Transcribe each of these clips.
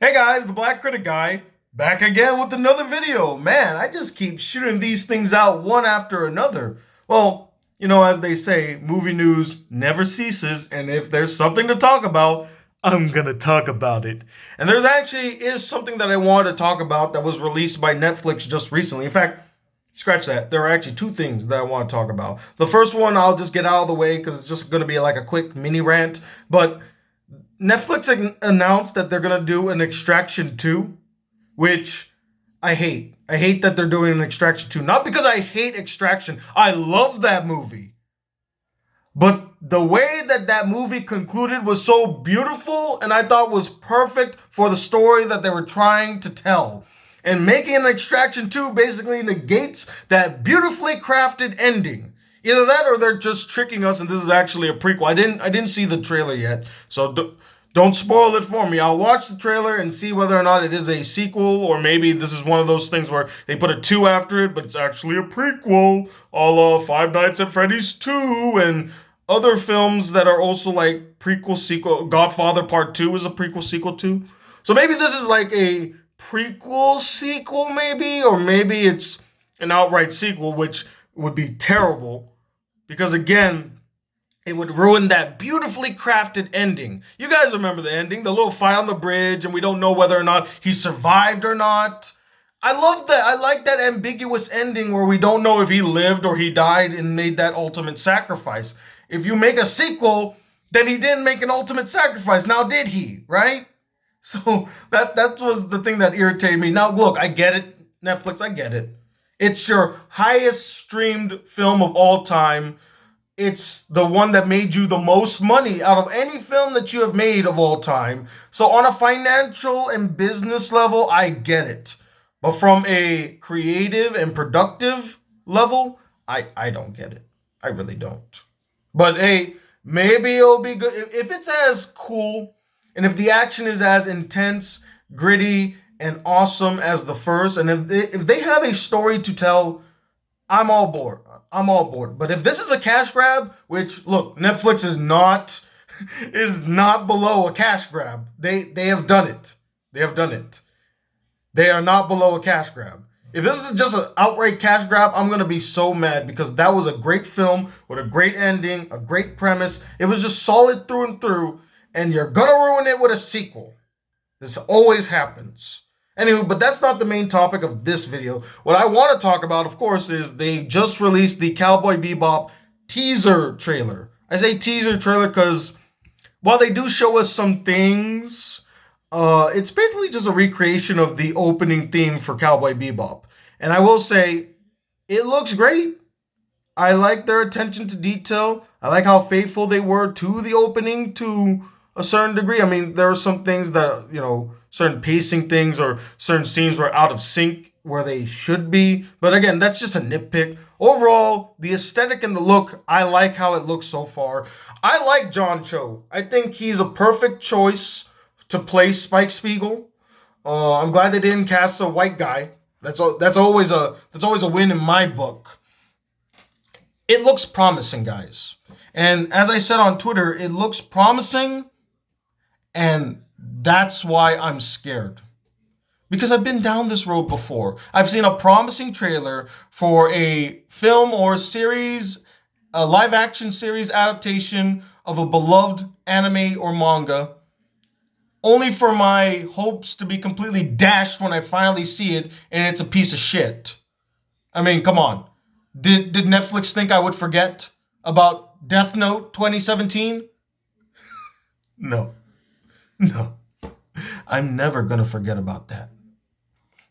Hey guys, the Black Critic Guy, back again with another video. Man, I just keep shooting these things out one after another. Well, as they say, movie news never ceases, and if there's something to talk about, I'm gonna talk about it. And there's actually is something that I wanted to talk about that was released by Netflix just recently. In fact, scratch that. There are actually two things that I want to talk about. The first one I'll just get out of the way because it's just gonna be like a quick mini rant, but Netflix announced that they're gonna do an Extraction 2, which I hate. I hate that they're doing an Extraction 2. Not because I hate Extraction. I love that movie. But the way that that movie concluded was so beautiful and I thought was perfect for the story that they were trying to tell. And making an Extraction 2 basically negates that beautifully crafted ending. Either that or they're just tricking us and this is actually a prequel. I didn't see the trailer yet. So don't spoil it for me. I'll watch the trailer and see whether or not it is a sequel, or maybe this is one of those things where they put a 2 after it, but it's actually a prequel, a la Five Nights at Freddy's 2 and other films that are also like prequel sequel. Godfather Part 2 is a prequel sequel too. So maybe this is like a prequel sequel, maybe, or maybe it's an outright sequel, which would be terrible because again, it would ruin that beautifully crafted ending. You guys remember the ending, the little fight on the bridge, and we don't know whether or not he survived or not. I love that. I like that ambiguous ending where we don't know if he lived or he died and made that ultimate sacrifice. If you make a sequel, then he didn't make an ultimate sacrifice. Now, did he? Right? So that was the thing that irritated me. Now, look, I get it, Netflix. I get it. It's your highest streamed film of all time. It's the one that made you the most money out of any film that you have made of all time. So on a financial and business level, I get it. But from a creative and productive level, I don't get it. I really don't. But hey, maybe it'll be good. If it's as cool and if the action is as intense, gritty, and awesome as the first, and if they have a story to tell, I'm all board. I'm all board. But if this is a cash grab, which look, Netflix is not is not below a cash grab. They have done it. They have done it. They are not below a cash grab. If this is just an outright cash grab, I'm gonna be so mad because that was a great film with a great ending, a great premise. It was just solid through and through, and you're gonna ruin it with a sequel. This always happens. Anywho, but that's not the main topic of this video. What I want to talk about, of course, is they just released the Cowboy Bebop teaser trailer. I say teaser trailer because while they do show us some things, it's basically just a recreation of the opening theme for Cowboy Bebop. And I will say, it looks great. I like their attention to detail. I like how faithful they were to the opening to a certain degree. I mean, there are some things that, certain pacing things or certain scenes were out of sync where they should be. But again, that's just a nitpick. Overall, the aesthetic and the look, I like how it looks so far. I like John Cho. I think he's a perfect choice to play Spike Spiegel. I'm glad they didn't cast a white guy. That's always a win in my book. It looks promising, guys. And as I said on Twitter, it looks promising, and that's why I'm scared. Because I've been down this road before. I've seen a promising trailer for a film or series, a live action series adaptation of a beloved anime or manga, only for my hopes to be completely dashed when I finally see it and it's a piece of shit. I mean, come on. Did Netflix think I would forget about Death Note 2017? No. No. I'm never going to forget about that.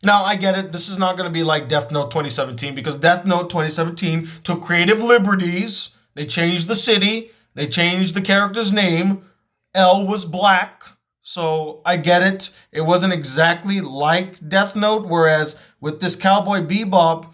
Now, I get it. This is not going to be like Death Note 2017 because Death Note 2017 took creative liberties. They changed the city. They changed the character's name. L was black. So I get it. It wasn't exactly like Death Note. Whereas with this Cowboy Bebop,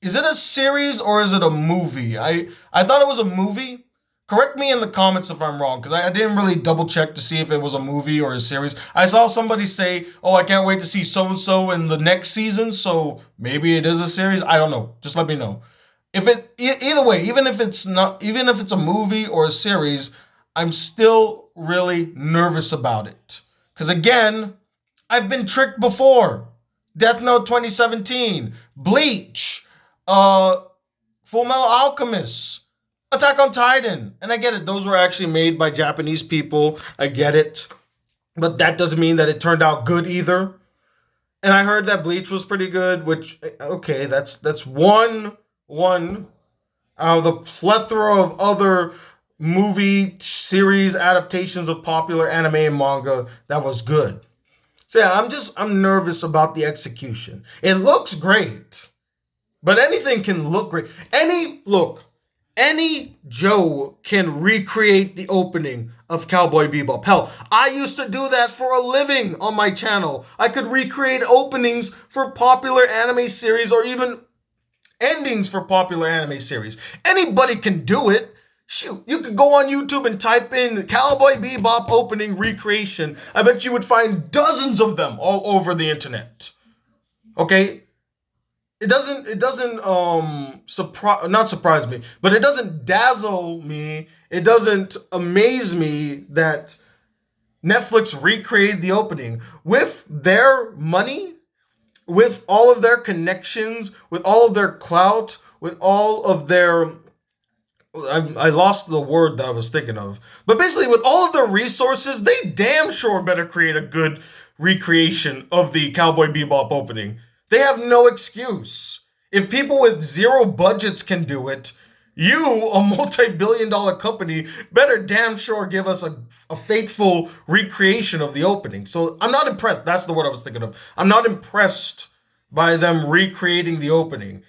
is it a series or is it a movie? I thought it was a movie. Correct me in the comments if I'm wrong, because I didn't really double check to see if it was a movie or a series. I saw somebody say, "Oh, I can't wait to see so and so in the next season." So maybe it is a series. I don't know. Just let me know. Either way, even if it's not, even if it's a movie or a series, I'm still really nervous about it. Because again, I've been tricked before. Death Note 2017, Bleach, Full Metal Alchemist, Attack on Titan. And I get it, those were actually made by Japanese people. I get it. But that doesn't mean that it turned out good either. And I heard that Bleach was pretty good, which okay, that's one out of the plethora of other movie series adaptations of popular anime and manga that was good. So yeah, I'm nervous about the execution. It looks great, but anything can look great. Any Joe can recreate the opening of Cowboy Bebop. Hell, I used to do that for a living on my channel. I could recreate openings for popular anime series or even endings for popular anime series. Anybody can do it. Shoot, you could go on YouTube and type in Cowboy Bebop opening recreation. I bet you would find dozens of them all over the internet. Okay? It doesn't not surprise me, but it doesn't dazzle me. It doesn't amaze me that Netflix recreated the opening with their money, with all of their connections, with all of their clout, with all of their I lost the word that I was thinking of. But basically, with all of their resources, they damn sure better create a good recreation of the Cowboy Bebop opening. They have no excuse. If people with zero budgets can do it, you, a multi-billion-dollar company, better damn sure give us a faithful recreation of the opening. So I'm not impressed. That's the word I was thinking of. I'm not impressed by them recreating the opening.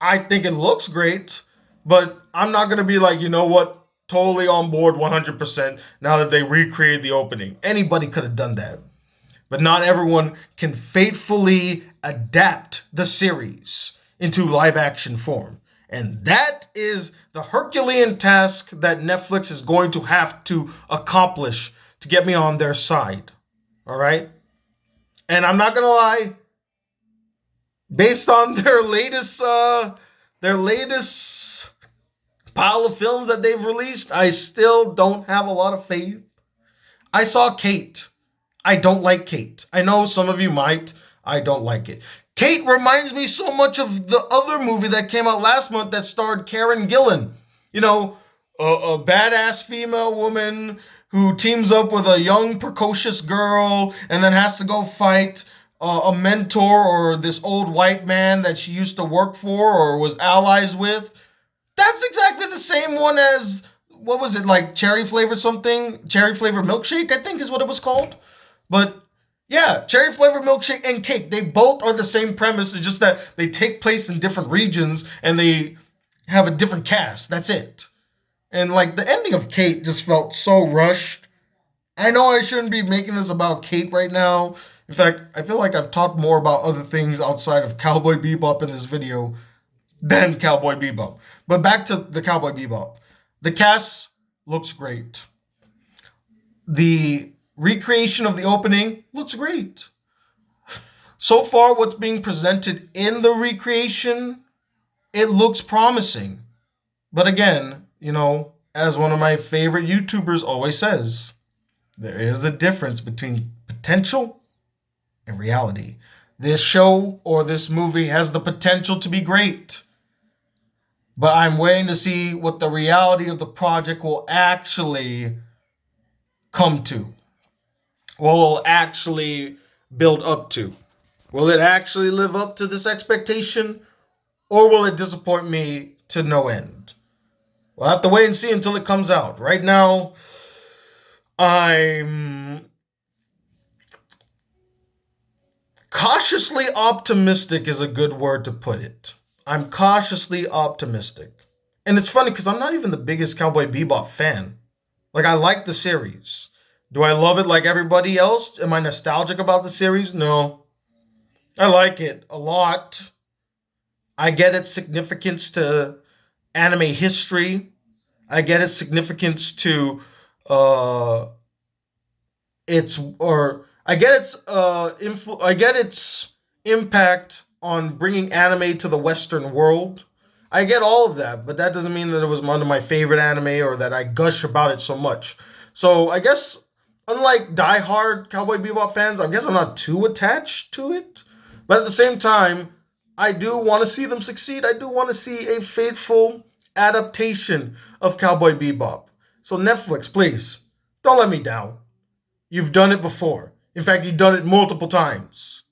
I think it looks great, but I'm not going to be like, you know what, totally on board 100% now that they recreated the opening. Anybody could have done that. But not everyone can faithfully adapt the series into live action form. And that is the Herculean task that Netflix is going to have to accomplish to get me on their side. All right? And I'm not going to lie, based on their latest pile of films that they've released, I still don't have a lot of faith. I saw Kate. I don't like Kate. I know some of you might. I don't like it. Kate reminds me so much of the other movie that came out last month that starred Karen Gillan. You know, a badass female woman who teams up with a young, precocious girl and then has to go fight a mentor or this old white man that she used to work for or was allies with. That's exactly the same one as, what was it, like cherry flavor something? Cherry flavor milkshake, I think is what it was called. But yeah, cherry flavor milkshake and Cake, they both are the same premise. It's just that they take place in different regions and they have a different cast. That's it. And like the ending of Kate just felt so rushed. I know I shouldn't be making this about Kate right now. In fact, I feel like I've talked more about other things outside of Cowboy Bebop in this video than Cowboy Bebop. But back to the Cowboy Bebop. The cast looks great. The recreation of the opening looks great. So far, what's being presented in the recreation, it looks promising. But again, you know, as one of my favorite YouTubers always says, there is a difference between potential and reality. This show or this movie has the potential to be great, but I'm waiting to see what the reality of the project will actually come to. What will actually build up to. Will it actually live up to this expectation, or will it disappoint me to no end? We'll have to wait and see until it comes out. Right now, I'm cautiously optimistic is a good word to put it. I'm cautiously optimistic. And it's funny because I'm not even the biggest Cowboy Bebop fan. Like, I like the series. Do I love it like everybody else? Am I nostalgic about the series? No. I like it a lot. I get its significance to anime history. I get its significance to I get its impact on bringing anime to the Western world. I get all of that, but that doesn't mean that it was one of my favorite anime or that I gush about it so much. So I guess unlike diehard Cowboy Bebop fans, I guess I'm not too attached to it. But at the same time, I do want to see them succeed. I do want to see a faithful adaptation of Cowboy Bebop. So Netflix, please, don't let me down. You've done it before. In fact, you've done it multiple times.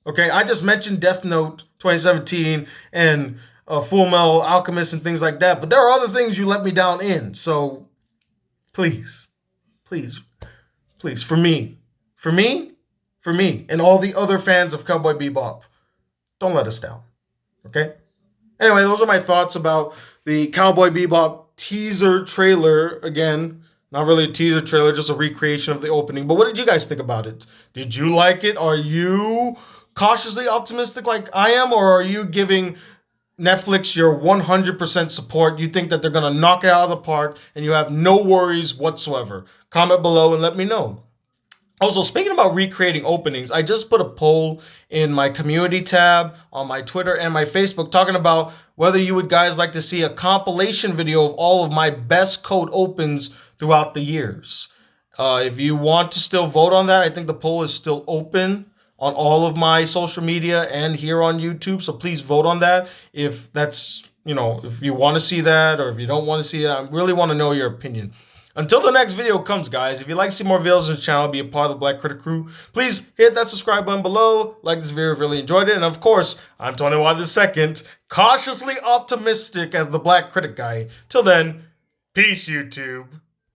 Okay, I just mentioned Death Note 2017 and Full Metal Alchemist and things like that, but there are other things you let me down in. So please, please, please, for me, and all the other fans of Cowboy Bebop, don't let us down. Okay? Anyway, those are my thoughts about the Cowboy Bebop teaser trailer. Again, not really a teaser trailer, just a recreation of the opening. But what did you guys think about it? Did you like it? Are you cautiously optimistic like I am, or are you giving Netflix your 100% support? You think that they're going to knock it out of the park and you have no worries whatsoever? Comment below and let me know. Also, speaking about recreating openings, I just put a poll in my community tab on my Twitter and my Facebook talking about whether you would guys like to see a compilation video of all of my best code opens throughout the years. If you want to still vote on that, I think the poll is still open on all of my social media and here on YouTube. So please vote on that if that's, if you want to see that or if you don't want to see it. I really want to know your opinion. Until the next video comes, guys, if you'd like to see more videos on the channel, be a part of the Black Critic crew, please hit that subscribe button below. Like this video if you really enjoyed it. And of course, I'm Tony Watt II, cautiously optimistic as the Black Critic Guy. Till then, peace, YouTube.